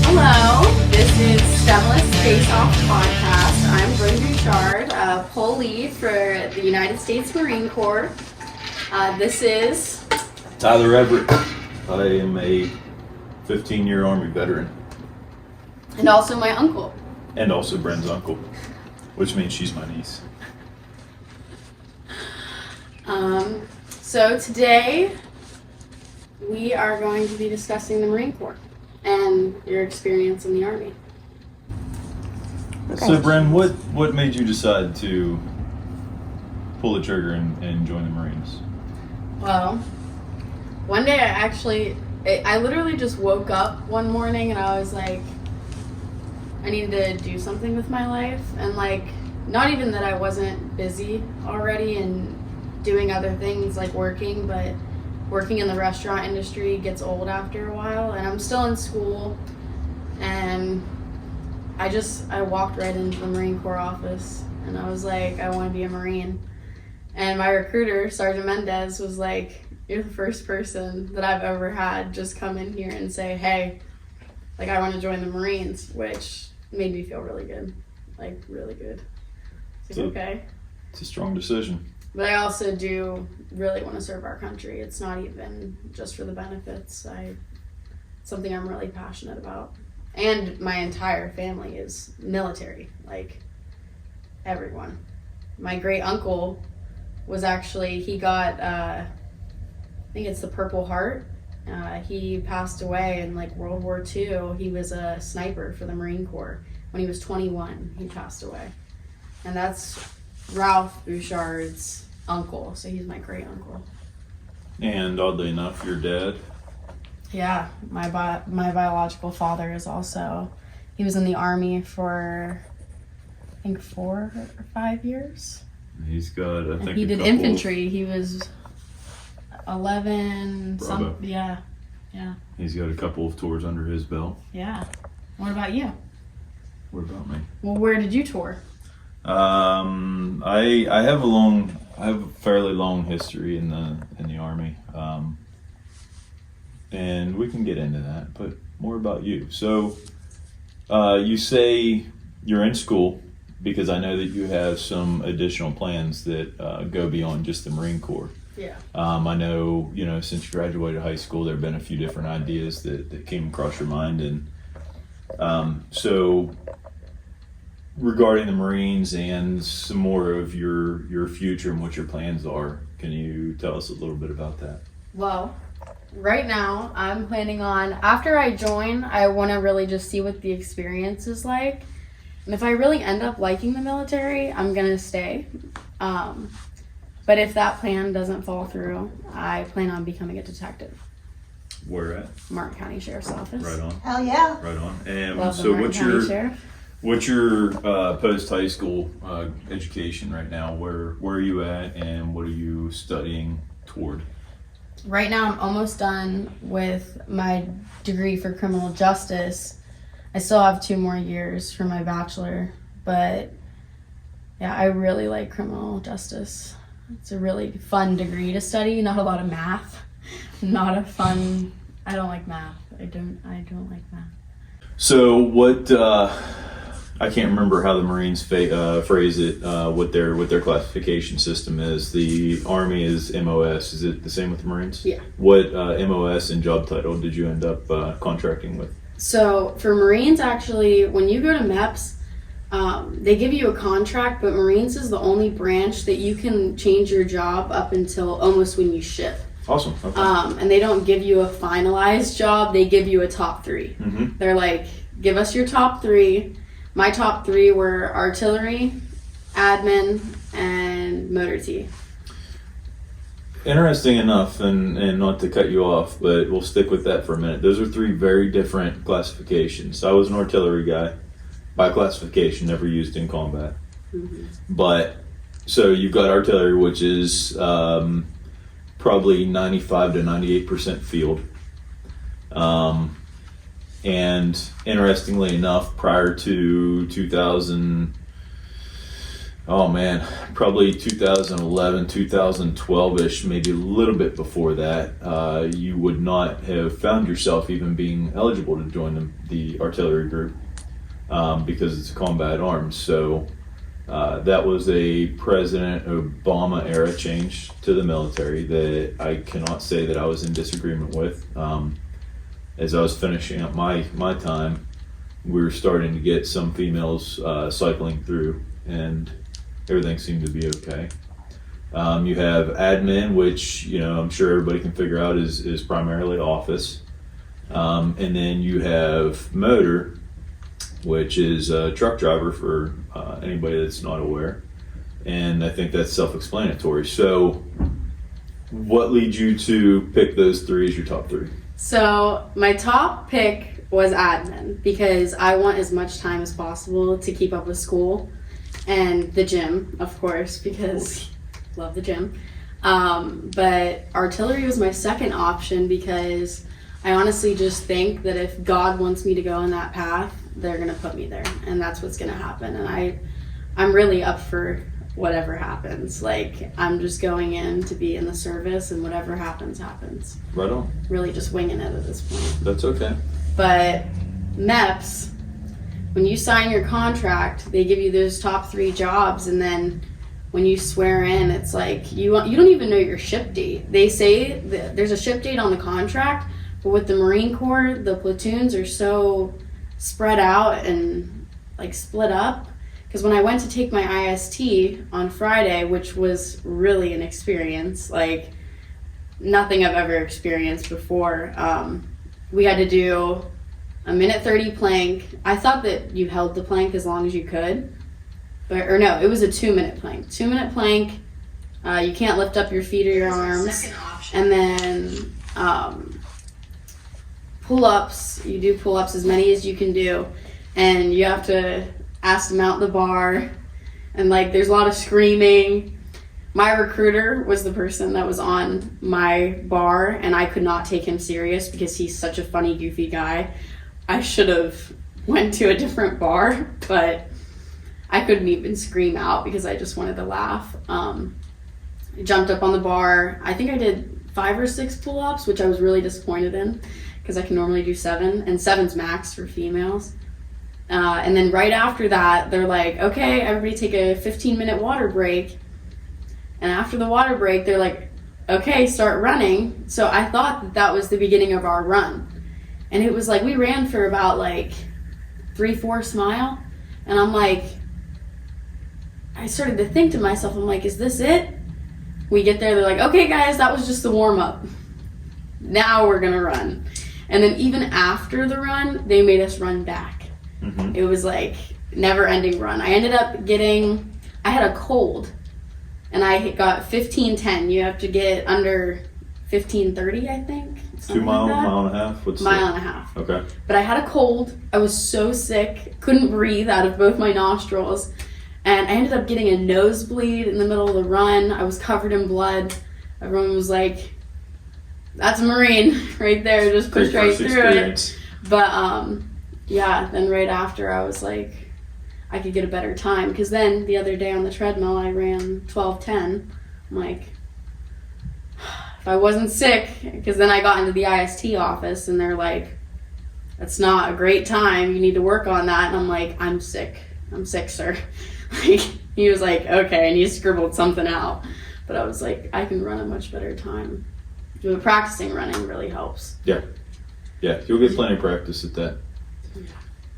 Hello, this is Stemless Face Off Podcast. I'm Brynn Bouchard, Poolee for the United States Marine Corps. This is Tyler Everett. I am a 15-year Army veteran. And also my uncle. And also Brynn's uncle, which means she's my niece. So today we are going to be discussing the Marine Corps and your experience in the Army. Okay. So Brynn, what made you decide to pull the trigger and join the Marines? Well, one day I literally just woke up one morning and I was like, I needed to do something with my life. And like, not even that I wasn't busy already and doing other things like working, but working in the restaurant industry gets old after a while. And I'm still in school, and I walked right into the Marine Corps office and I was like, I want to be a Marine. And my recruiter, Sergeant Mendez, was like, you're the first person that I've ever had just come in here and say, hey, like, I want to join the Marines, which made me feel really good. Like, really good. It's like, okay. It's a strong decision. But I also do really want to serve our country. It's not even just for the benefits. It's something I'm really passionate about. And my entire family is military, like everyone. My great uncle was actually, he got, I think it's the Purple Heart. He passed away in like World War II. He was a sniper for the Marine Corps. When he was 21, he passed away. And that's Ralph Bouchard's uncle, so he's my great uncle. And oddly enough, your dad? Yeah, my biological father is also, he was in the Army for, I think 4 or 5 years. He's got, I think, he did infantry. He was 11, Bravo. Yeah. He's got a couple of tours under his belt. Yeah. What about you? What about me? Well, where did you tour? I have a fairly long history in the Army, and we can get into that. But more about you. So, you say you're in school because I know that you have some additional plans that go beyond just the Marine Corps. Yeah. I know since you graduated high school, there have been a few different ideas that came across your mind, and so. Regarding the Marines and some more of your future and what your plans are, can you tell us a little bit about that? Well, right now I'm planning on, after I join, I want to really just see what the experience is like. And if I really end up liking the military, I'm going to stay. But if that plan doesn't fall through, I plan on becoming a detective. Where at? Martin County Sheriff's Office. Right on. Hell yeah. Right on. And Love so what's your post-high school education right now? Where are you at, and what are you studying toward? Right now I'm almost done with my degree for criminal justice. I still have 2 more years for my bachelor, but yeah, I really like criminal justice. It's a really fun degree to study, not a lot of math. I don't like math. I don't like math. So what, I can't remember how the Marines phrase it, what their classification system is. The Army is MOS. Is it the same with the Marines? Yeah. What MOS and job title did you end up contracting with? So for Marines, actually, when you go to MEPS, they give you a contract, but Marines is the only branch that you can change your job up until almost when you ship. Awesome. Okay. And they don't give you a finalized job. They give you a top 3. Mm-hmm. They're like, give us your top 3. My top 3 were artillery, admin, and motor T. Interesting enough, and not to cut you off, but we'll stick with that for a minute. Those are 3 very different classifications. I was an artillery guy by classification, never used in combat. Mm-hmm. But so you've got artillery, which is probably 95 to 98% field. And interestingly enough, prior to 2000, Oh man, probably 2011, 2012-ish, maybe a little bit before that. You would not have found yourself even being eligible to join the artillery group because it's combat arms. So that was a President Obama era change to the military that I cannot say that I was in disagreement with. As I was finishing up my time, we were starting to get some females cycling through, and everything seemed to be okay. You have admin, which I'm sure everybody can figure out is primarily office, and then you have motor, which is a truck driver for anybody that's not aware, and I think that's self-explanatory. So, what leads you to pick those three as your top three? So my top pick was admin because I want as much time as possible to keep up with school. And the gym, of course, because love the gym. But artillery was my second option because I honestly just think that if God wants me to go in that path, they're going to put me there. And that's what's going to happen. And I'm really up for whatever happens. Like, I'm just going in to be in the service, and whatever happens, happens. Right on. Really just winging it at this point. That's okay. But MEPS, when you sign your contract, they give you those top three jobs, and then when you swear in, it's like you don't even know your ship date. They say that there's a ship date on the contract, but with the Marine Corps, the platoons are so spread out and like split up. Because when I went to take my IST on Friday, which was really an experience, like nothing I've ever experienced before, we had to do a minute 30 plank. I thought that you held the plank as long as you could, or no, it was a 2-minute plank. 2-minute plank. You can't lift up your feet or your arms. And then pull-ups. You do pull-ups as many as you can do, and you have to ask to mount the bar, and like there's a lot of screaming. My recruiter was the person that was on my bar, and I could not take him serious because he's such a funny, goofy guy. I should have went to a different bar, but I couldn't even scream out because I just wanted to laugh. I jumped up on the bar. I think I did 5 or 6 pull-ups, which I was really disappointed in because I can normally do 7, and 7's max for females. And then right after that, they're like, okay, everybody take a 15-minute water break. And after the water break, they're like, okay, start running. So I thought that was the beginning of our run. And it was like, we ran for about like 3/4 mile. And I'm like, I started to think to myself, I'm like, is this it? We get there, they're like, okay guys, that was just the warm up. Now we're gonna run. And then even after the run, they made us run back. Mm-hmm. It was like never ending run. I ended up I had a cold, and I got 15:10. You have to get under 15:30, I think. 2 mile, like mile and a half? Mile and a half. Okay. But I had a cold. I was so sick, couldn't breathe out of both my nostrils. And I ended up getting a nosebleed in the middle of the run. I was covered in blood. Everyone was like, that's a Marine right there, just pushed right through it. But yeah, then right after I was like, I could get a better time. Because then the other day on the treadmill, I ran 12:10. I'm like, if I wasn't sick, because then I got into the IST office and they're like, that's not a great time. You need to work on that. And I'm like, I'm sick, sir. Like, he was like, okay, and he scribbled something out. But I was like, I can run a much better time. But practicing running really helps. Yeah, you'll get plenty of practice at that.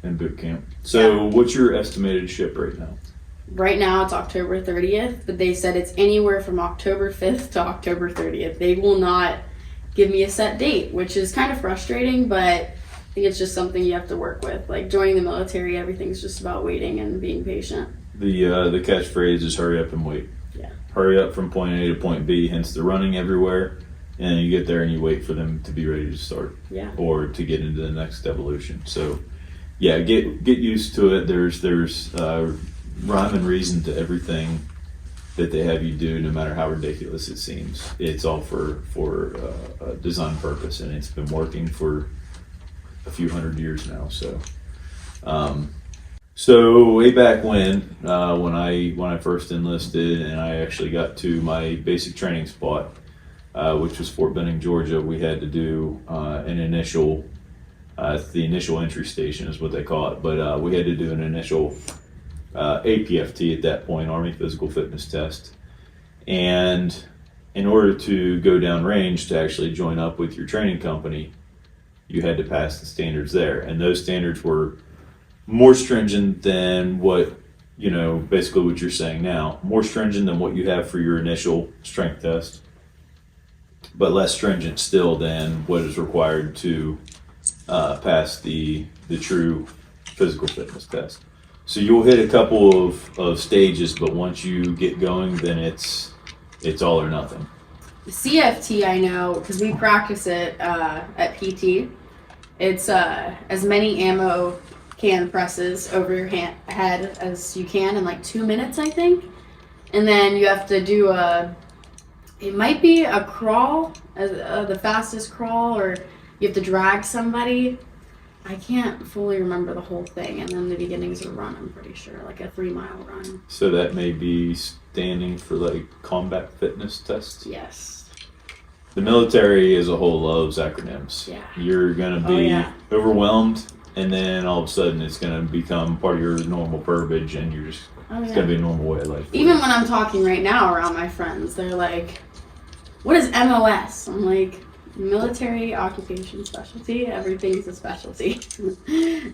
In boot camp. So what's your estimated ship right now? Right now it's October 30th, but they said it's anywhere from October 5th to October 30th. They will not give me a set date, which is kind of frustrating, but I think it's just something you have to work with. Like joining the military, everything's just about waiting and being patient. The catchphrase is hurry up and wait. Yeah. Hurry up from point A to point B, hence the running everywhere. And then you get there and you wait for them to be ready to start. Yeah. Or to get into the next evolution. So yeah, get used to it. There's rhyme and reason to everything that they have you do, no matter how ridiculous it seems. It's all for a design purpose, and it's been working for a few hundred years now. So So way back when I first enlisted, and I actually got to my basic training spot, which was Fort Benning, Georgia, we had to do an initial, the initial entry station is what they call it, but we had to do an initial APFT at that point, Army Physical Fitness Test, and in order to go down range to actually join up with your training company, you had to pass the standards there, and those standards were more stringent than what, basically what you're saying now, more stringent than what you have for your initial strength test, but less stringent still than what is required to pass the true physical fitness test. So you'll hit a couple of stages, but once you get going, then it's all or nothing. CFT, I know, because we practice it at PT. It's as many ammo can presses over your head as you can in like 2 minutes, I think. And then you have to do it might be a crawl, the fastest crawl, or you have to drag somebody. I can't fully remember the whole thing. And then the beginning's a run, I'm pretty sure, like a 3-mile run. So that may be standing for like combat fitness tests? Yes. The military as a whole loves acronyms. Yeah. You're going to be overwhelmed, and then all of a sudden it's going to become part of your normal verbiage, and you're just, it's going to be a normal way of life. Even when I'm talking right now around my friends, they're like, what is MOS? I'm like, military occupation specialty. Everything's a specialty.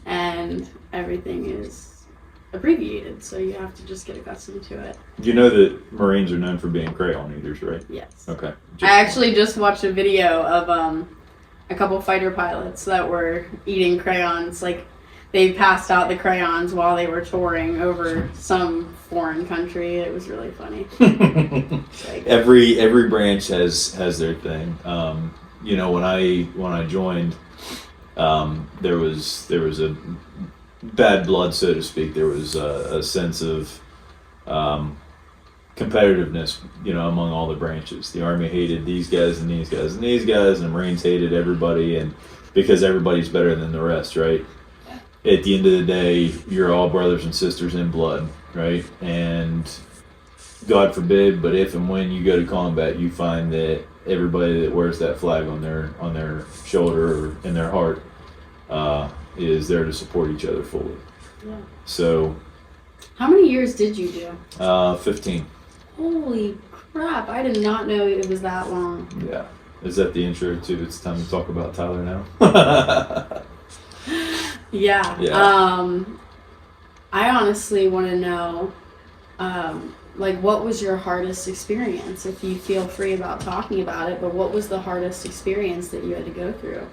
And everything is abbreviated, so you have to just get accustomed to it. You know that Marines are known for being crayon eaters, right? Yes. Okay. I actually just watched a video of a couple fighter pilots that were eating crayons. Like, they passed out the crayons while they were touring over some foreign country. It was really funny. Like, every branch has their thing. When I joined, there was a bad blood, so to speak. There was a sense of competitiveness, among all the branches. The Army hated these guys and these guys and these guys, and the Marines hated everybody, and because everybody's better than the rest, right? At the end of the day, you're all brothers and sisters in blood, right? And God forbid, but if and when you go to combat, you find that everybody that wears that flag on their shoulder or in their heart is there to support each other fully. Yeah. So, how many years did you do? 15. Holy crap! I did not know it was that long. Yeah. Is that the intro to It's Time to Talk About Tyler Now? Yeah. I honestly want to know, what was your hardest experience? If you feel free about talking about it, but what was the hardest experience that you had to go through?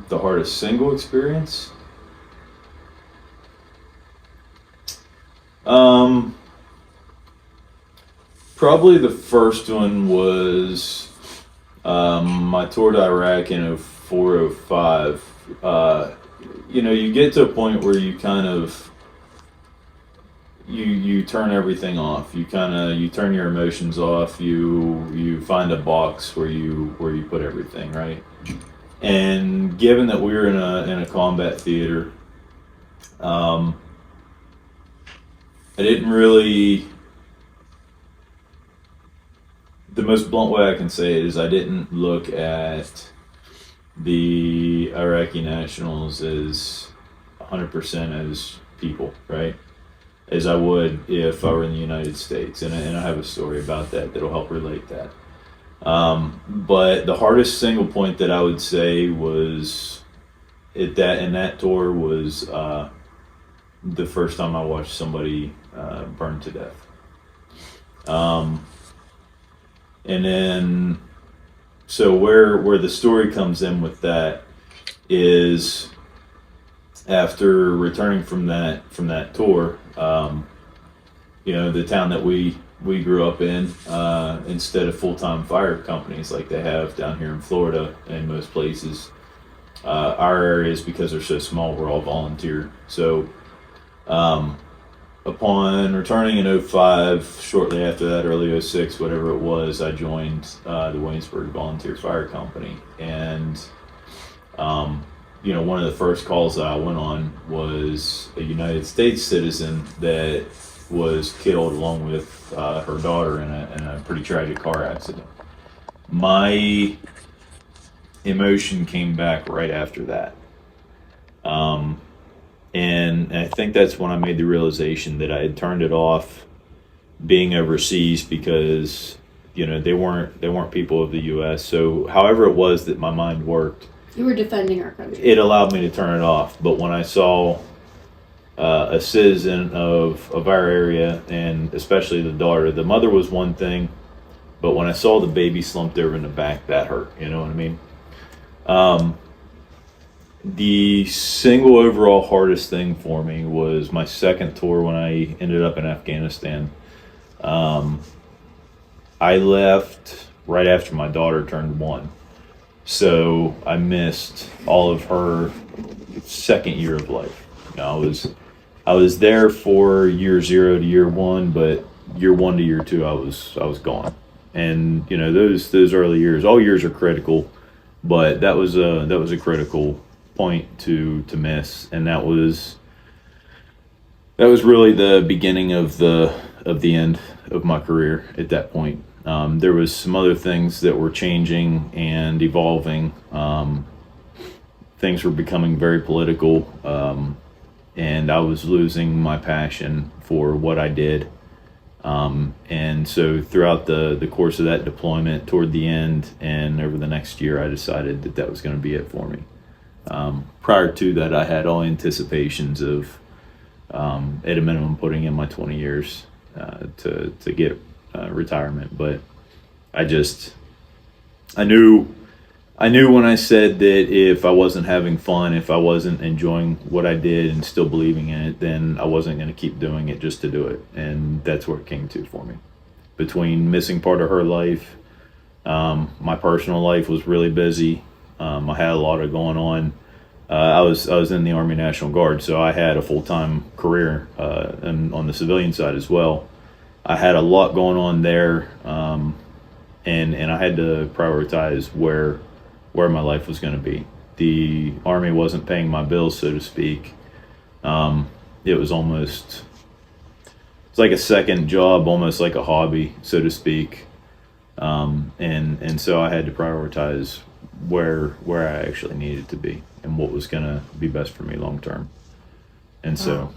The hardest single experience? Probably the first one was my tour to Iraq in 04, 05. You get to a point where you kind of you turn everything off. You turn your emotions off. You find a box where you put everything, right? And given that we were in a combat theater, I didn't really. The most blunt way I can say it is I didn't look at the Iraqi nationals as 100% as people, right? As I would if I were in the United States, and I have a story about that'll help relate that. But the hardest single point that I would say was in that tour was the first time I watched somebody burned to death. And then, so where the story comes in with that is after returning from that tour, the town that we grew up in, instead of full-time fire companies like they have down here in Florida and most places, our areas, because they're so small, we're all volunteer. So upon returning in 05, shortly after that, early 06, whatever it was, I joined the Williamsburg Volunteer Fire Company. And one of the first calls that I went on was a United States citizen that was killed along with her daughter in a pretty tragic car accident. My emotion came back right after that. And I think that's when I made the realization that I had turned it off being overseas because, they weren't people of the U.S. So however it was that my mind worked, you were defending our country. It allowed me to turn it off. But when I saw a citizen of our area, and especially the daughter, the mother was one thing, but when I saw the baby slumped over in the back, that hurt. You know what I mean? The single overall hardest thing for me was my second tour when I ended up in Afghanistan. I left right after my daughter turned 1. So I missed all of her second year of life. I was there for year 0 to year 1, but year 1 to year 2, I was gone. And those early years, all years are critical, but that was a critical point to miss, and that was really the beginning of the end of my career at that point. There was some other things that were changing and evolving. Things were becoming very political, and I was losing my passion for what I did. And so throughout the course of that deployment, toward the end and over the next year, I decided that was going to be it for me. Prior to that, I had all anticipations of, at a minimum, putting in my 20 years to get retirement. But I knew when I said that if I wasn't having fun, if I wasn't enjoying what I did and still believing in it, then I wasn't going to keep doing it just to do it. And that's where it came to for me. Between missing part of her life, my personal life was really busy. I had a lot of going on. I was in the Army National Guard, so I had a full-time career and on the civilian side as well. I had a lot going on there, and I had to prioritize where my life was going to be. The Army wasn't paying my bills, so to speak. It was like a second job, almost like a hobby, so to speak. And so I had to prioritize where I actually needed to be and what was going to be best for me long term. And so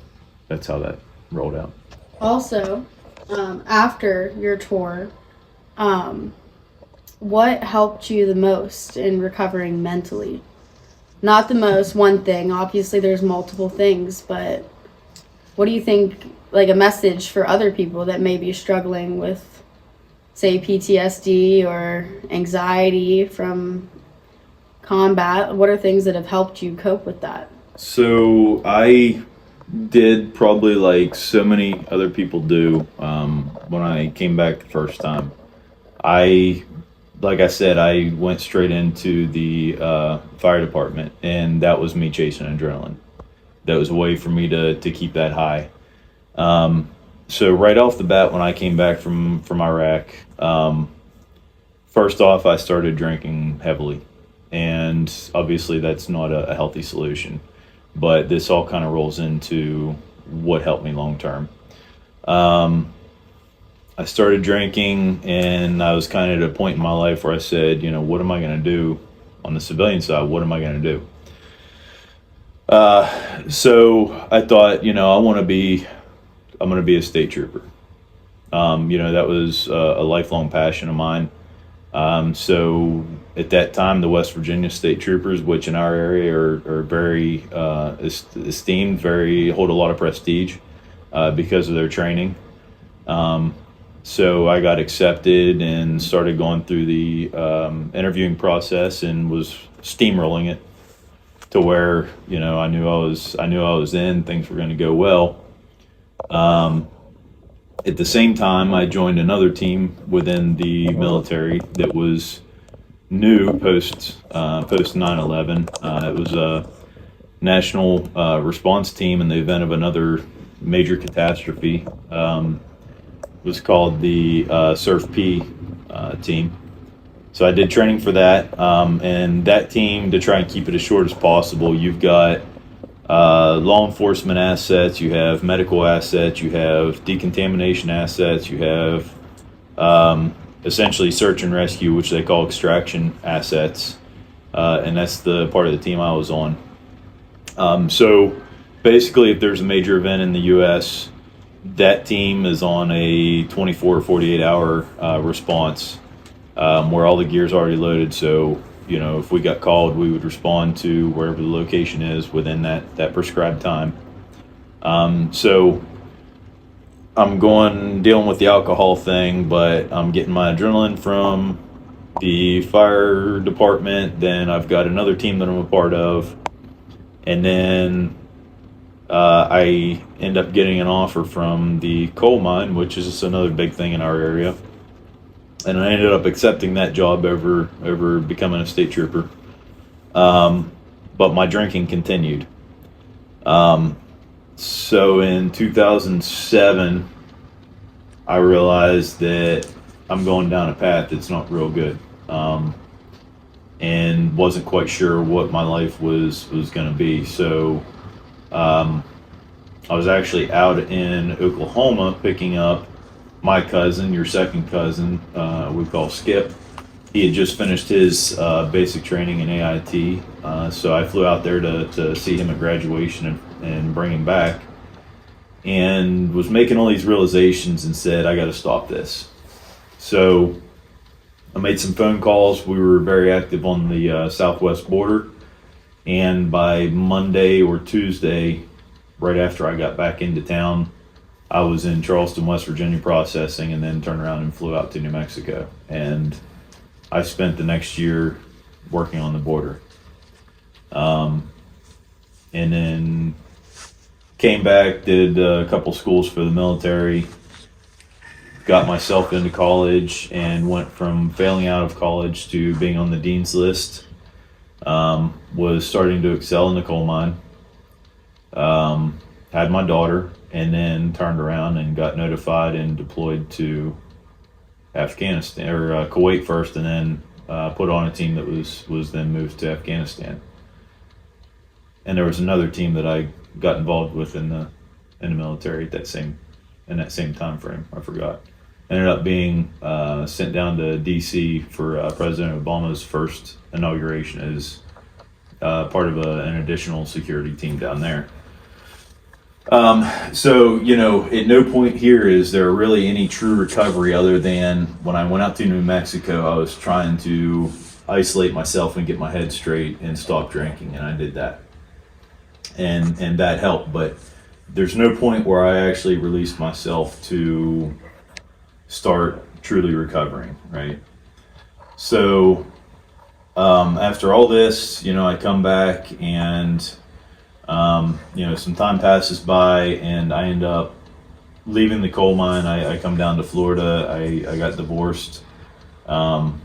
that's how that rolled out. Also, after your tour, what helped you the most in recovering mentally? Not the most, one thing. Obviously, there's multiple things, but what do you think, like a message for other people that may be struggling with, say, PTSD or anxiety from combat? What are things that have helped you cope with that? So I did probably like so many other people do when I came back the first time. Like I said, I went straight into the fire department, and that was me chasing adrenaline. That was a way for me to keep that high. So right off the bat, when I came back from Iraq, first off, I started drinking heavily. And obviously that's not a healthy solution. But this all kind of rolls into what helped me long term. I started drinking, and I was kind of at a point in my life where I said, what am I going to do on the civilian side? What am I going to do? So I thought, I'm going to be a state trooper. That was a lifelong passion of mine. So at that time, the West Virginia State Troopers, which in our area are very esteemed, hold a lot of prestige because of their training. So I got accepted and started going through the interviewing process and was steamrolling it to where I knew I was in. Things were going to go well. At the same time, I joined another team within the military that was new post 9/11. It was a national response team in the event of another major catastrophe. It was called the Surf P team. So I did training for that, and that team, to try and keep it as short as possible, you've got law enforcement assets, you have medical assets, you have decontamination assets, you have essentially search and rescue, which they call extraction assets, and that's the part of the team I was on. So basically, if there's a major event in the U.S., that team is on a 24 or 48 hour response, where all the gear's already loaded. So, you know, if we got called, we would respond to wherever the location is within that prescribed time. So I'm dealing with the alcohol thing, but I'm getting my adrenaline from the fire department. Then I've got another team that I'm a part of. And then I end up getting an offer from the coal mine, which is another big thing in our area. And I ended up accepting that job over becoming a state trooper. But my drinking continued. So in 2007, I realized that I'm going down a path that's not real good, and wasn't quite sure what my life was going to be. So I was actually out in Oklahoma picking up my cousin, your second cousin, we call Skip. He had just finished his basic training in AIT, so I flew out there to see him at graduation and bring him back, and was making all these realizations and said, I got to stop this. So I made some phone calls. We were very active on the southwest border, and by Monday or Tuesday, right after I got back into town, I was in Charleston, West Virginia processing, and then turned around and flew out to New Mexico. And I spent the next year working on the border. And then came back, did a couple schools for the military, got myself into college, and went from failing out of college to being on the dean's list. Was starting to excel in the coal mine. Had my daughter, and then turned around and got notified and deployed to Afghanistan, or Kuwait first, and then put on a team that was then moved to Afghanistan. And there was another team that I got involved with in the military at that same time frame. I forgot. Ended up being sent down to D.C. for President Obama's first inauguration as part of an additional security team down there. So, you know, at no point here is there really any true recovery other than when I went out to New Mexico, I was trying to isolate myself and get my head straight and stop drinking, and I did that. And that helped, but there's no point where I actually released myself to start truly recovering, right? So, after all this, you know, I come back and you know, some time passes by, and I end up leaving the coal mine. I come down to Florida. I got divorced, and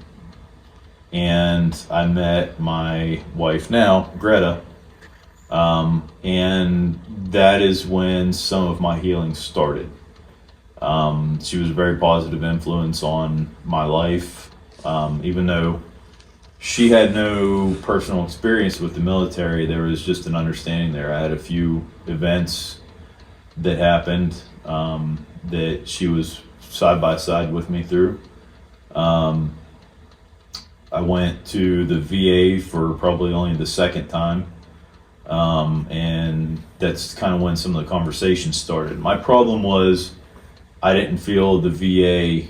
I met my wife now, Greta, and that is when some of my healing started. She was a very positive influence on my life, even though she had no personal experience with the military. There was just an understanding there. I had a few events that happened that she was side by side with me through. I went to the VA for probably only the second time, and that's kind of when some of the conversations started. My problem was I didn't feel the VA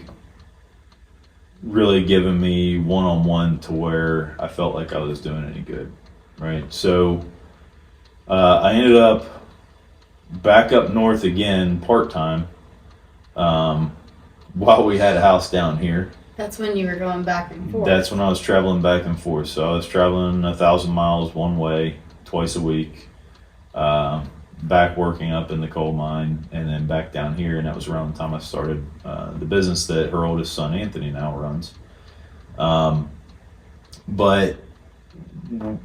really giving me one-on-one to where I felt like I was doing any good, right? So I ended up back up north again part-time while we had a house down here. That's when you were going back and forth. That's when I was traveling back and forth. So I was traveling 1,000 miles one way twice a week, back working up in the coal mine, and then back down here. And that was around the time I started the business that her oldest son Anthony now runs. But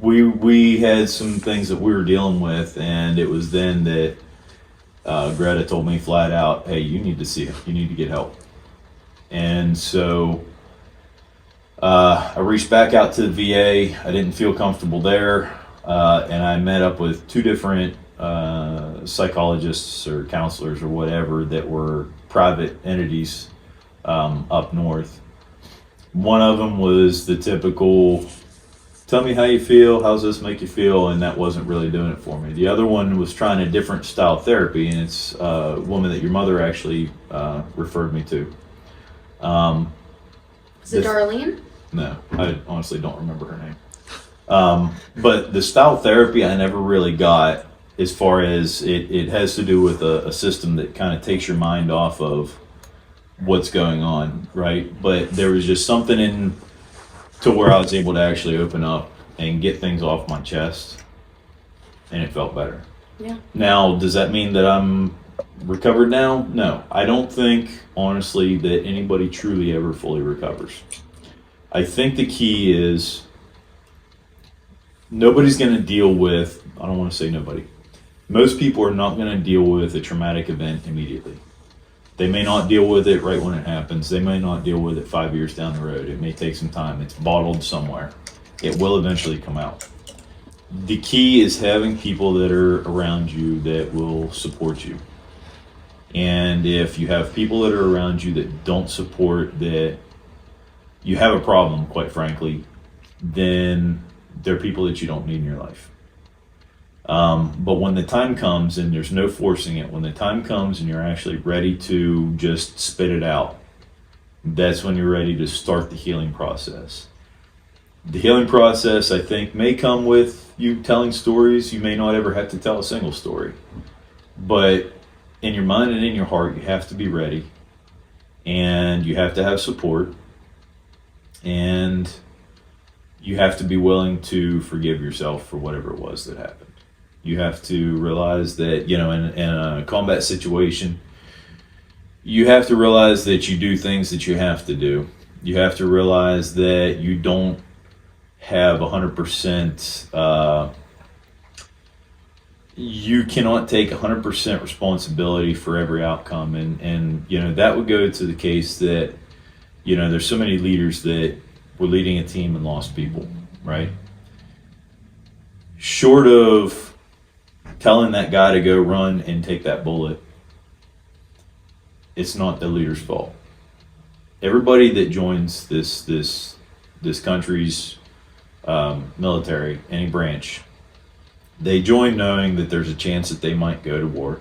we had some things that we were dealing with, and it was then that Greta told me flat out, hey, you need to get help. And so I reached back out to the VA. I didn't feel comfortable there, and I met up with two different psychologists or counselors or whatever that were private entities up north. One of them was the typical, tell me how you feel, how's this make you feel, and that wasn't really doing it for me. The other one was trying a different style therapy, and it's a woman that your mother actually referred me to. Is it Darlene? No, I honestly don't remember her name. But the style therapy I never really got, as far as it has to do with a system that kind of takes your mind off of what's going on, right? But there was just something in to where I was able to actually open up and get things off my chest, and it felt better. Yeah. Now, does that mean that I'm recovered now? No, I don't think, honestly, that anybody truly ever fully recovers. I think the key is nobody's going to deal with, I don't want to say nobody, most people are not going to deal with a traumatic event immediately. They may not deal with it right when it happens. They may not deal with it 5 years down the road. It may take some time. It's bottled somewhere. It will eventually come out. The key is having people that are around you that will support you. And if you have people that are around you that don't support, that you have a problem, quite frankly, then they're people that you don't need in your life. But when the time comes, and there's no forcing it, when the time comes and you're actually ready to just spit it out, that's when you're ready to start the healing process. The healing process, I think, may come with you telling stories. You may not ever have to tell a single story. But in your mind and in your heart, you have to be ready. And you have to have support. And you have to be willing to forgive yourself for whatever it was that happened. You have to realize that, in a combat situation, you have to realize that you do things that you have to do. You have to realize that you don't have 100%, you cannot take 100% responsibility for every outcome. And that would go to the case that, there's so many leaders that were leading a team and lost people, right? Short of telling that guy to go run and take that bullet, it's not the leader's fault. Everybody that joins this country's military, any branch, they join knowing that there's a chance that they might go to war.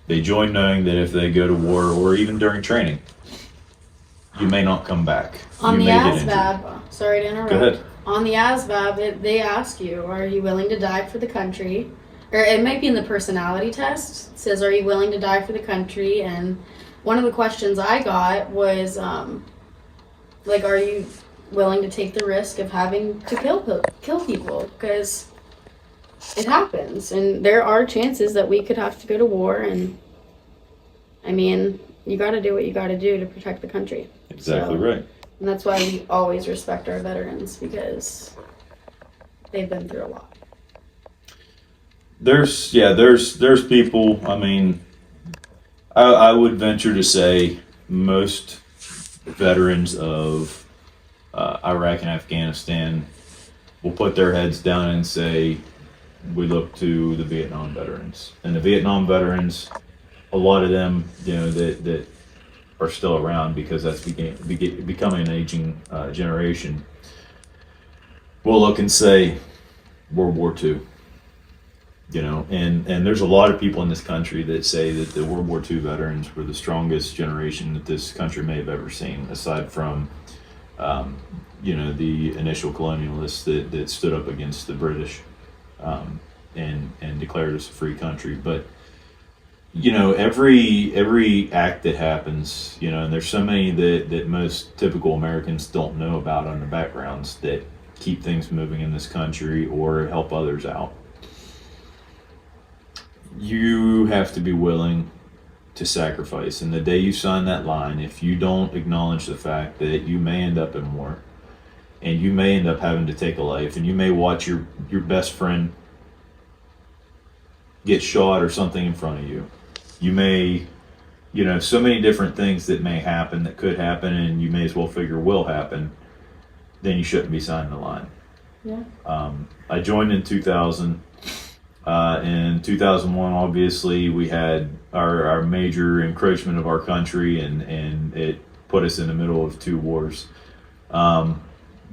They join knowing that if they go to war, or even during training, you may not come back. On you the may get injured. ASVAB, sorry to interrupt. Go ahead. On the ASVAB, they ask you, are you willing to die for the country? Or it might be in the personality test. It says, are you willing to die for the country? And one of the questions I got was, are you willing to take the risk of having to kill people? Because it happens, and there are chances that we could have to go to war, and I mean, you got to do what you got to do to protect the country. Exactly right. And that's why we always respect our veterans, because they've been through a lot. There's people, I mean, I would venture to say most veterans of Iraq and Afghanistan will put their heads down and say, we look to the Vietnam veterans. And the Vietnam veterans, a lot of them, that are still around, because that's becoming an aging generation, will look and say, World War II. And there's a lot of people in this country that say that the World War II veterans were the strongest generation that this country may have ever seen, aside from, the initial colonialists that stood up against the British and declared us a free country. But, every act that happens, and there's so many that most typical Americans don't know about on the backgrounds that keep things moving in this country or help others out. You have to be willing to sacrifice. And the day you sign that line, if you don't acknowledge the fact that you may end up in war, and you may end up having to take a life, and you may watch your best friend get shot or something in front of you. You may, so many different things that may happen, that could happen, and you may as well figure will happen. then you shouldn't be signing the line. Yeah. I joined in 2000. In 2001, obviously, we had our major encroachment of our country, and it put us in the middle of 2 wars.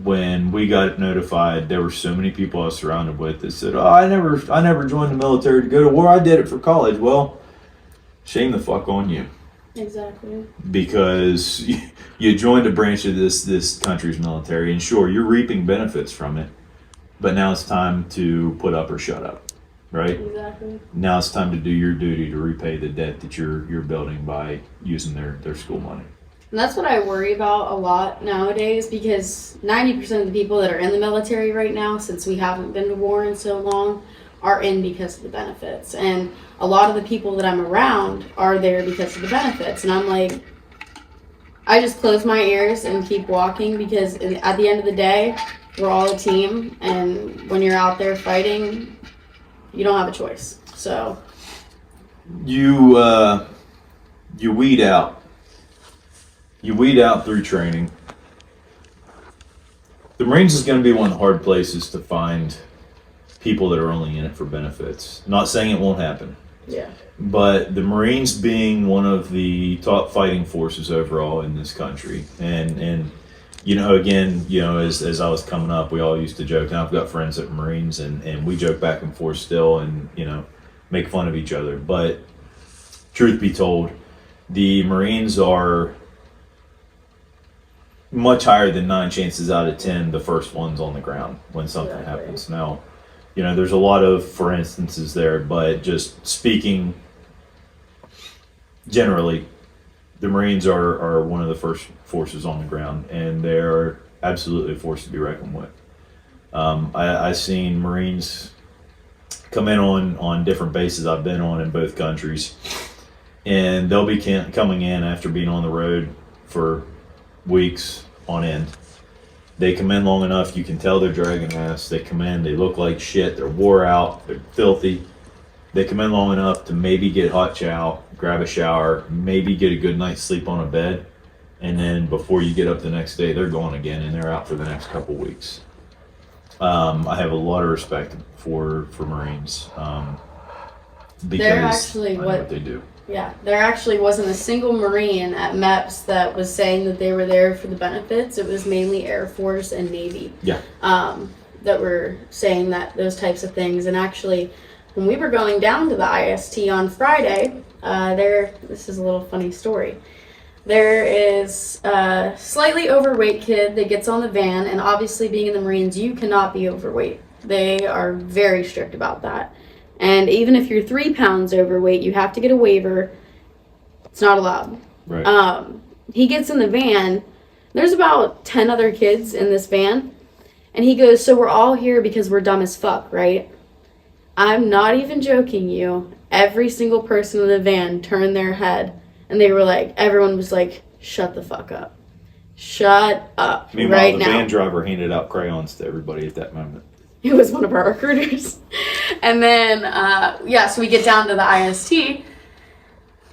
When we got notified, there were so many people I was surrounded with that said, "Oh, I never joined the military to go to war. I did it for college." Well, shame the fuck on you. Exactly. Because you joined a branch of this country's military, and sure, you're reaping benefits from it, but now it's time to put up or shut up, right? Exactly. Now it's time to do your duty to repay the debt that you're building by using their school money. And that's what I worry about a lot nowadays, because 90% of the people that are in the military right now, since we haven't been to war in so long, are in because of the benefits. And a lot of the people that I'm around are there because of the benefits. And I'm like, I just close my ears and keep walking, because at the end of the day, we're all a team. And when you're out there fighting, you don't have a choice. So You weed out. You weed out through training. The Marines is going to be one of the hard places to find people that are only in it for benefits. Not saying it won't happen. yeah. But the Marines being one of the top fighting forces overall in this country, and again, as I was coming up, we all used to joke. Now I've got friends that are Marines, and we joke back and forth still, and make fun of each other. But truth be told, the Marines are much higher than 9 chances out of 10 the first ones on the ground when something happens. Now, there's a lot of for instances there, but just speaking generally, the Marines are one of the first forces on the ground, and they're absolutely a force to be reckoned with. I've seen Marines come in on different bases I've been on in both countries, and they'll be coming in after being on the road for weeks on end. They come in long enough, you can tell they're dragging ass. They come in, they look like shit, they're wore out, they're filthy. They come in long enough to maybe get hot chow, grab a shower, maybe get a good night's sleep on a bed, and then before you get up the next day, they're gone again, and they're out for the next couple weeks. I have a lot of respect for Marines because I know what they do. Yeah, there actually wasn't a single Marine at MEPS that was saying that they were there for the benefits. It was mainly Air Force and Navy. Yeah. That were saying those types of things. And actually, when we were going down to the IST on Friday, this is a little funny story. There is a slightly overweight kid that gets on the van, and obviously being in the Marines, you cannot be overweight. They are very strict about that. And even if you're 3 pounds overweight, you have to get a waiver. It's not allowed. Right. He gets in the van. There's about 10 other kids in this van. And he goes, "So we're all here because we're dumb as fuck, right?" I'm not even joking you. Every single person in the van turned their head. And they were like, everyone was like, "Shut the fuck up. Shut up." Meanwhile, right the now. van driver handed out crayons to everybody at that moment. It was one of our recruiters. And then, so we get down to the IST.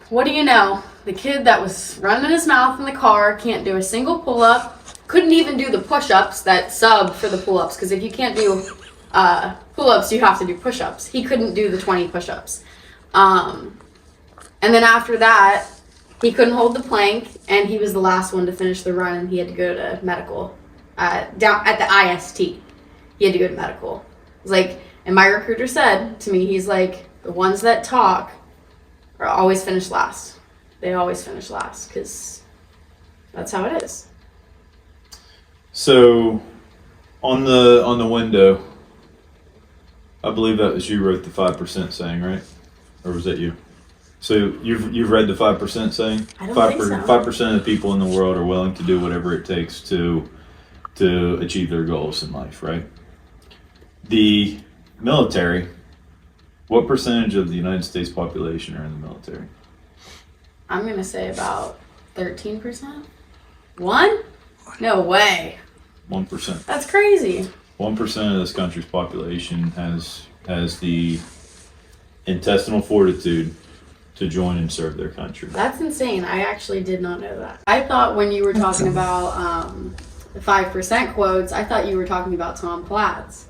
What do you know? The kid that was running his mouth in the car can't do a single pull-up. Couldn't even do the push-ups that sub for the pull-ups. Because if you can't do pull-ups, you have to do push-ups. He couldn't do the 20 push-ups. And then after that, he couldn't hold the plank. And he was the last one to finish the run. And he had to go to medical down at the IST. He had to go to medical. It was like, and my recruiter said to me, he's like, the ones that talk are always finish last. They always finish last because that's how it is. So, on the window, I believe that was you wrote the 5% saying, right? Or was that you? So you've read the 5% saying? I don't think so. 5% of the people in the world are willing to do whatever it takes to achieve their goals in life, right? The military, what percentage of the United States population are in the military? I'm going to say about 13%. 1? No way. 1%. That's crazy. 1% of this country's population has the intestinal fortitude to join and serve their country. That's insane. I actually did not know that. I thought when you were talking about the 5% quotes, I thought you were talking about Tom Platz,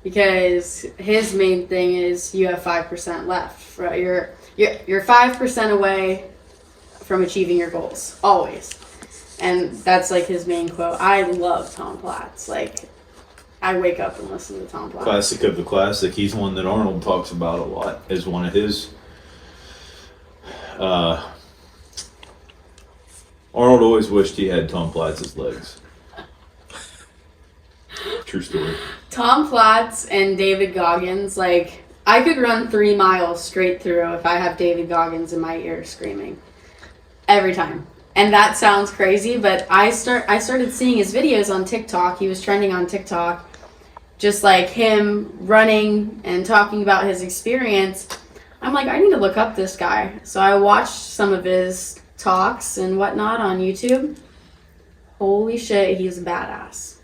because his main thing is you have 5% left. Right? You're 5% away from achieving your goals, always. And that's like his main quote. I love Tom Platz. Like, I wake up and listen to Tom Platz. Classic of the classic. He's one that Arnold talks about a lot as one of his. Arnold always wished he had Tom Platz's legs. True story. Tom Platz and David Goggins, like, I could run 3 miles straight through if I have David Goggins in my ear screaming. Every time. And that sounds crazy, but I started seeing his videos on TikTok. He was trending on TikTok. Just like him running and talking about his experience. I'm like, I need to look up this guy. So I watched some of his talks and whatnot on YouTube. Holy shit, he's a badass.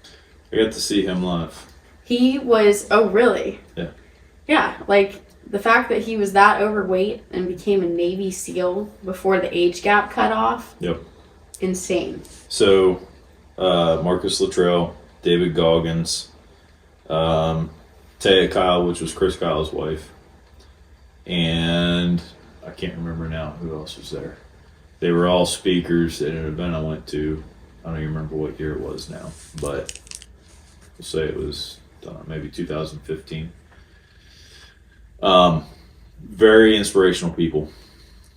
I got to see him live. He was, oh really? Yeah. Yeah, like the fact that he was that overweight and became a Navy SEAL before the age gap cut off. Yep. Insane. So, Marcus Luttrell, David Goggins, Taya Kyle, which was Chris Kyle's wife, and I can't remember now who else was there. They were all speakers at an event I went to. I don't even remember what year it was now, but we'll say it was maybe 2015. Very inspirational people.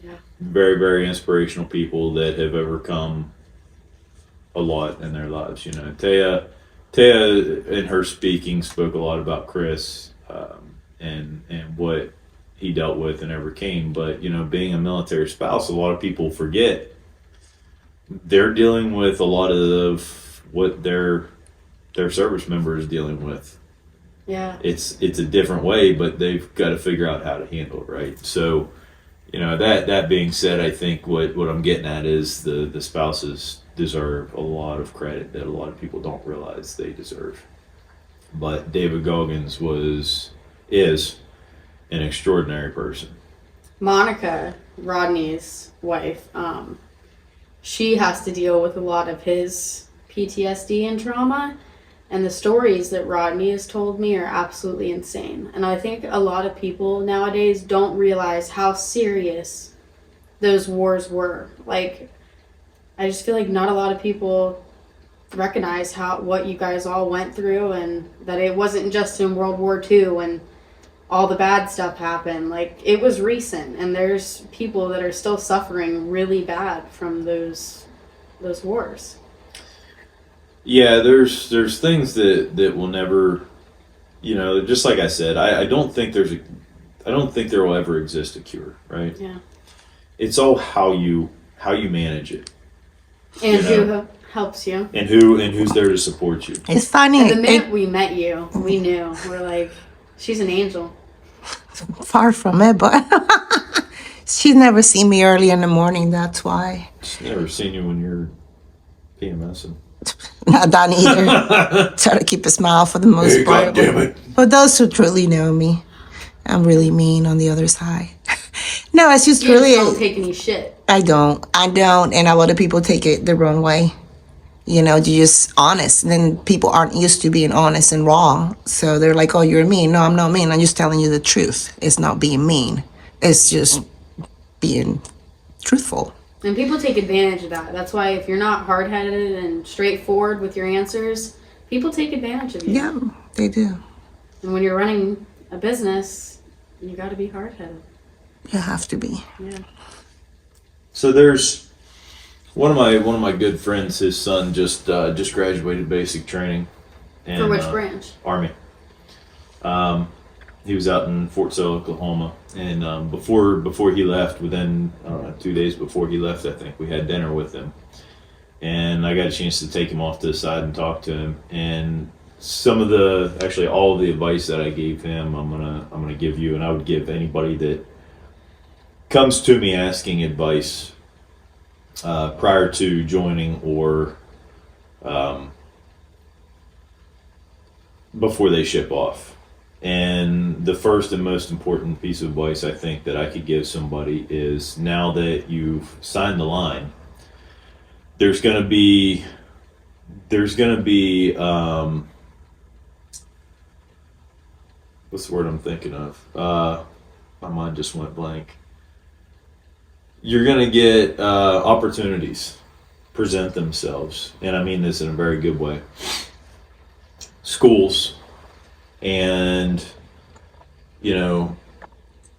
Yeah. Very, very inspirational people that have overcome a lot in their lives. You know, Taya in her speaking spoke a lot about Chris and what he dealt with and overcame. But, you know, being a military spouse, a lot of people forget they're dealing with a lot of what their service member is dealing with. Yeah. It's a different way, but they've got to figure out how to handle it, right? So, you know, that being said, I think what I'm getting at is the spouses deserve a lot of credit that a lot of people don't realize they deserve. But David Goggins is an extraordinary person. Monica, Rodney's wife, she has to deal with a lot of his PTSD and trauma. And the stories that Rodney has told me are absolutely insane. And I think a lot of people nowadays don't realize how serious those wars were. Like, I just feel like not a lot of people recognize what you guys all went through, and that it wasn't just in World War II when all the bad stuff happened. Like, it was recent, and there's people that are still suffering really bad from those wars. Yeah, there's things that will never, you know, just like I said, I don't think there will ever exist a cure, right? Yeah. It's all how you manage it. And who helps you. And who's there to support you. It's funny. And the minute we met you, we knew. We're like, she's an angel. Far from it, but she's never seen me early in the morning, that's why. She's never seen you when you're PMSing. Not done either. Try to keep a smile for the most part. God damn it. For those who truly know me, I'm really mean on the other side. No, it's just You really. just don't take any shit. I don't, and a lot of people take it the wrong way. You know, you're just honest. And then people aren't used to being honest and raw, so they're like, "Oh, you're mean." No, I'm not mean. I'm just telling you the truth. It's not being mean. It's just being truthful. And people take advantage of that. That's why if you're not hard-headed and straightforward with your answers, people take advantage of you. Yeah, they do. And when you're running a business, you got to be hard-headed. You have to be. Yeah. So there's one of my good friends. His son just graduated basic training. And, For which branch? Army. He was out in Fort Sill, Oklahoma, and before he left, within 2 days before he left, I think we had dinner with him, and I got a chance to take him off to the side and talk to him. And all of the advice that I gave him, I'm gonna give you, and I would give anybody that comes to me asking advice prior to joining or before they ship off. And the first and most important piece of advice I think that I could give somebody is, now that you've signed the line, there's going to be there's going to be, what's the word I'm thinking of? My mind just went blank. You're going to get opportunities present themselves, and I mean this in a very good way. Schools and,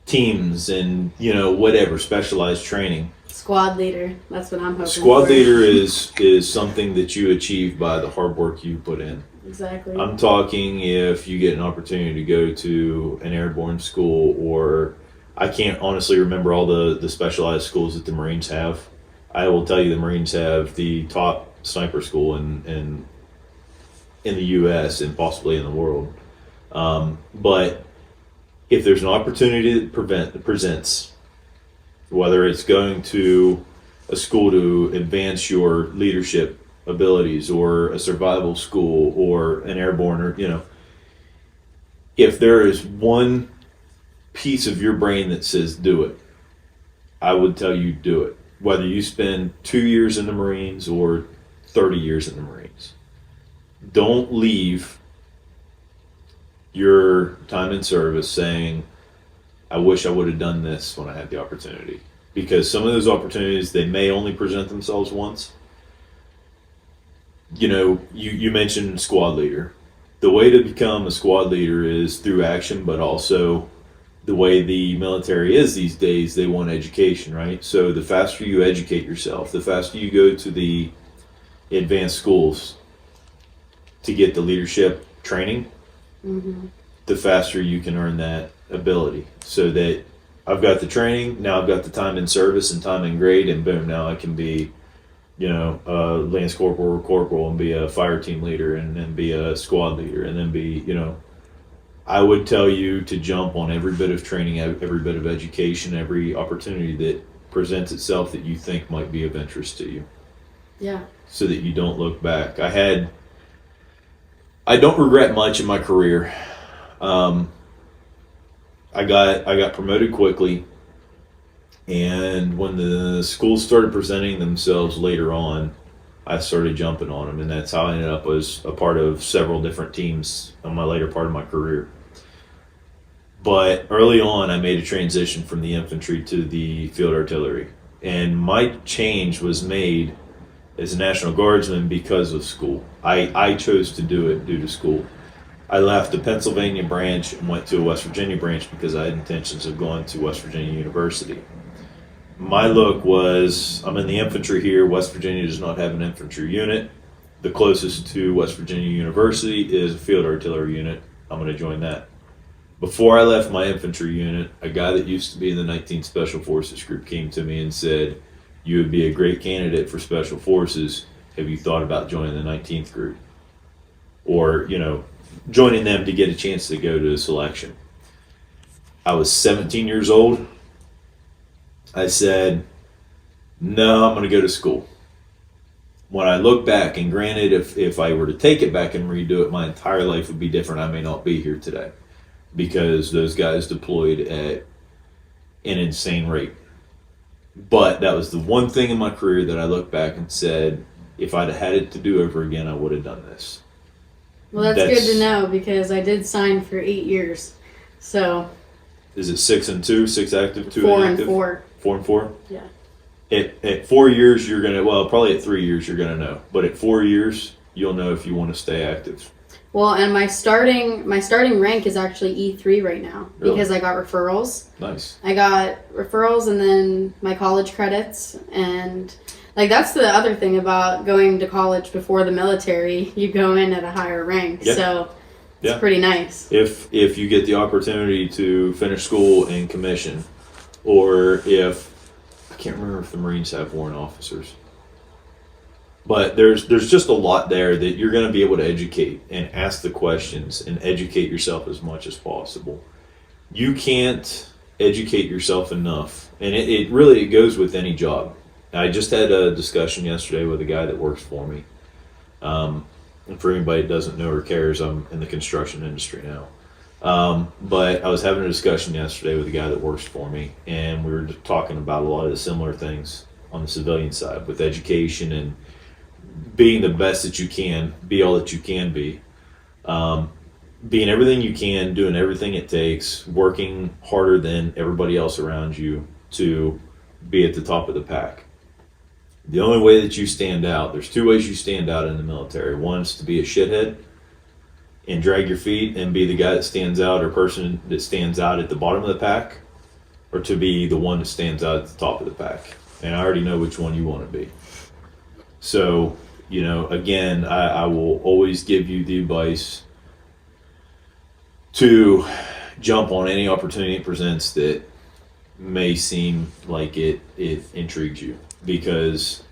teams and, whatever, specialized training. Squad leader. That's what I'm hoping Squad for. leader is something that you achieve by the hard work you put in. Exactly. I'm talking if you get an opportunity to go to an airborne school, or I can't honestly remember all the specialized schools that the Marines have. I will tell you the Marines have the top sniper school in the U.S. and possibly in the world. But if there's an opportunity that presents, whether it's going to a school to advance your leadership abilities, or a survival school, or an airborne, or if there is one piece of your brain that says do it, I would tell you do it. Whether you spend 2 years in the Marines or 30 years in the Marines, don't leave your time in service saying, I wish I would have done this when I had the opportunity. Because some of those opportunities, they may only present themselves once. You mentioned squad leader. The way to become a squad leader is through action, but also the way the military is these days, they want education, right? So the faster you educate yourself, the faster you go to the advanced schools to get the leadership training, the faster you can earn that ability. So that I've got the training, now I've got the time in service and time in grade, and boom, now I can be, a lance corporal or corporal, and be a fire team leader, and then be a squad leader, and then be, I would tell you to jump on every bit of training, every bit of education, every opportunity that presents itself that you think might be of interest to you. Yeah. So that you don't look back. I don't regret much in my career. I got promoted quickly, and when the schools started presenting themselves later on, I started jumping on them, and that's how I ended up as a part of several different teams on my later part of my career. But early on, I made a transition from the infantry to the field artillery, and my change was made as a National Guardsman because of school. I chose to do it due to school. I left the Pennsylvania branch and went to a West Virginia branch because I had intentions of going to West Virginia University. My look was, I'm in the infantry here. West Virginia does not have an infantry unit. The closest to West Virginia University is a field artillery unit. I'm going to join that. Before I left my infantry unit, a guy that used to be in the 19th Special Forces group came to me and said, you would be a great candidate for Special Forces. Have you thought about joining the 19th group? Or, joining them to get a chance to go to a selection. I was 17 years old. I said, no, I'm going to go to school. When I look back, and granted, if I were to take it back and redo it, my entire life would be different. I may not be here today because those guys deployed at an insane rate. But that was the one thing in my career that I look back and said, if I'd had it to do over again, I would have done this. Well, that's good to know, because I did sign for 8 years. So. Is it 6 and 2, 6 active, 2 4 inactive? and 4. 4 and 4? Yeah. At 4 years, you're gonna, well, probably at 3 years, you're gonna know. But at 4 years, you'll know if you want to stay active. Well, and my starting rank is actually E3 right now, because I got referrals. Nice. I got referrals, and then my college credits, and that's the other thing about going to college before the military. You go in at a higher rank, so it's pretty nice. If you get the opportunity to finish school and commission, or if I can't remember if the Marines have warrant officers. But there's just a lot there that you're going to be able to educate and ask the questions and educate yourself as much as possible. You can't educate yourself enough, and it really goes with any job. I just had a discussion yesterday with a guy that works for me. And for anybody that doesn't know or cares, I'm in the construction industry now. But I was having a discussion yesterday with a guy that works for me, and we were talking about a lot of the similar things on the civilian side with education and being the best that you can, be all that you can be, being everything you can, doing everything it takes, working harder than everybody else around you to be at the top of the pack. The only way that you stand out, there's two ways you stand out in the military. One is to be a shithead and drag your feet and be the guy that stands out, or person that stands out at the bottom of the pack, or to be the one that stands out at the top of the pack. And I already know which one you want to be. So, you know, again, I will always give you the advice to jump on any opportunity it presents that may seem like it intrigues you, because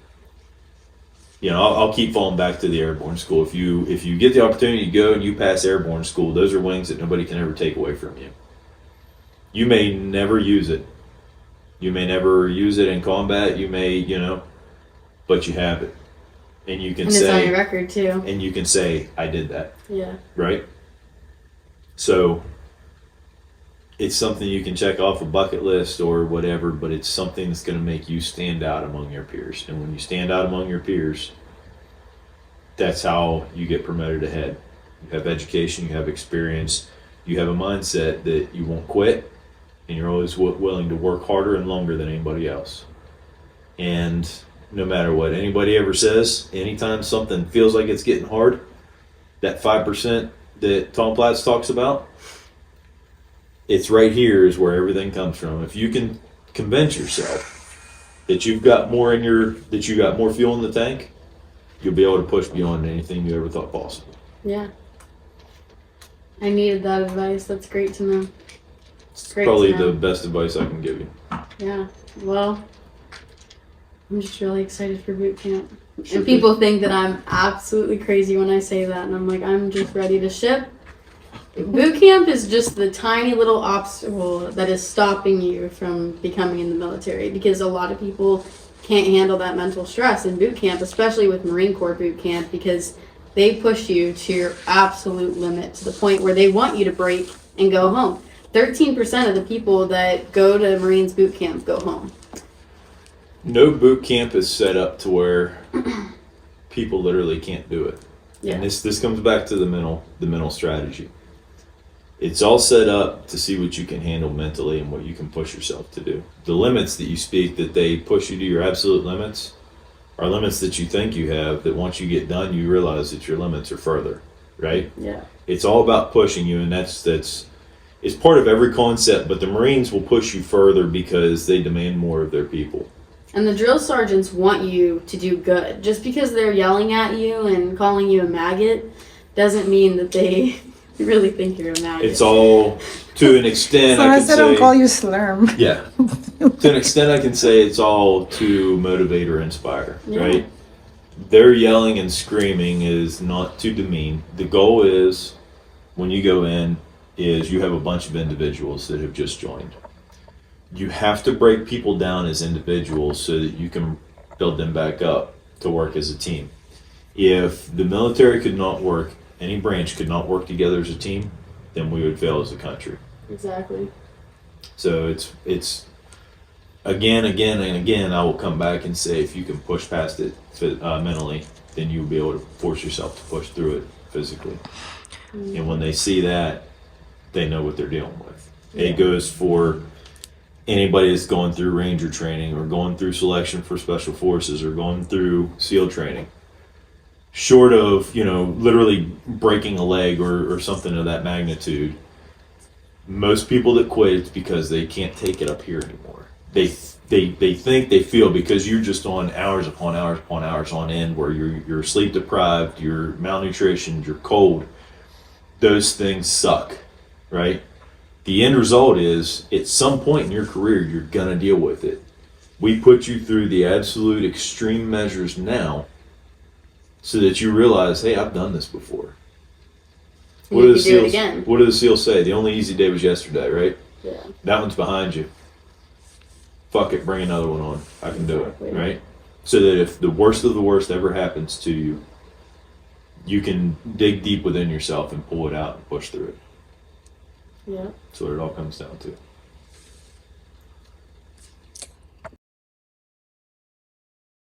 you know, I'll keep falling back to the airborne school. If you get the opportunity to go and you pass airborne school, those are wings that nobody can ever take away from you. You may never use it. You may never use it in combat. You may, you know, but you have it, and you can say, it's on your record too. And you can say, I did that. Yeah. Right. So it's something you can check off a bucket list or whatever, but it's something that's going to make you stand out among your peers. And when you stand out among your peers, that's how you get promoted ahead. You have education, you have experience, you have a mindset that you won't quit, and you're always willing to work harder and longer than anybody else. And no matter what anybody ever says, anytime something feels like it's getting hard, that 5% that Tom Platts talks about, it's right here is where everything comes from. If you can convince yourself that you've got more that you got more fuel in the tank, you'll be able to push beyond anything you ever thought possible. Yeah. I needed that advice. That's great to know. It's probably the best advice I can give you. Yeah. Well, I'm just really excited for boot camp. And people think that I'm absolutely crazy when I say that, and I'm like, I'm just ready to ship. Boot camp is just the tiny little obstacle that is stopping you from becoming in the military, because a lot of people can't handle that mental stress in boot camp, especially with Marine Corps boot camp, because they push you to your absolute limit to the point where they want you to break and go home. 13% of the people that go to Marines boot camp go home. No boot camp is set up to where people literally can't do it. Yeah. And this comes back to the mental strategy. It's all set up to see what you can handle mentally and what you can push yourself to do. The limits that you speak, that they push you to your absolute limits, are limits that you think you have, that once you get done, you realize that your limits are further, right? Yeah. It's all about pushing you, and that's it's part of every concept, but the Marines will push you further because they demand more of their people. And the drill sergeants want you to do good. Just because they're yelling at you and calling you a maggot doesn't mean that they really think you're a maggot. It's all, to an extent, So I said I'll call you slurm. Yeah. To an extent, I can say it's all to motivate or inspire, right? Their yelling and screaming is not to demean. The goal is, when you go in, is you have a bunch of individuals that have just joined. You have to break people down as individuals so that you can build them back up to work as a team. If the military could not work, any branch could not work together as a team, then we would fail as a country. Exactly. So it's again, I will come back and say, if you can push past it mentally, then you'll be able to force yourself to push through it physically. Mm-hmm. And when they see that, they know what they're dealing with. Yeah. It goes for anybody that's going through Ranger training or going through selection for Special Forces or going through SEAL training. Short of, literally breaking a leg or something of that magnitude, most people that quit, it's because they can't take it up here anymore. They think, they feel, because you're just on hours upon hours upon hours on end, where you're sleep deprived, you're malnutrition, you're cold. Those things suck, right? The end result is, at some point in your career, you're gonna deal with it. We put you through the absolute extreme measures now, so that you realize, hey, I've done this before. What do the SEALs say? The only easy day was yesterday, right? Yeah. That one's behind you. Fuck it, bring another one on. I can do it, right? So that if the worst of the worst ever happens to you, you can dig deep within yourself and pull it out and push through it. Yeah. That's what it all comes down to.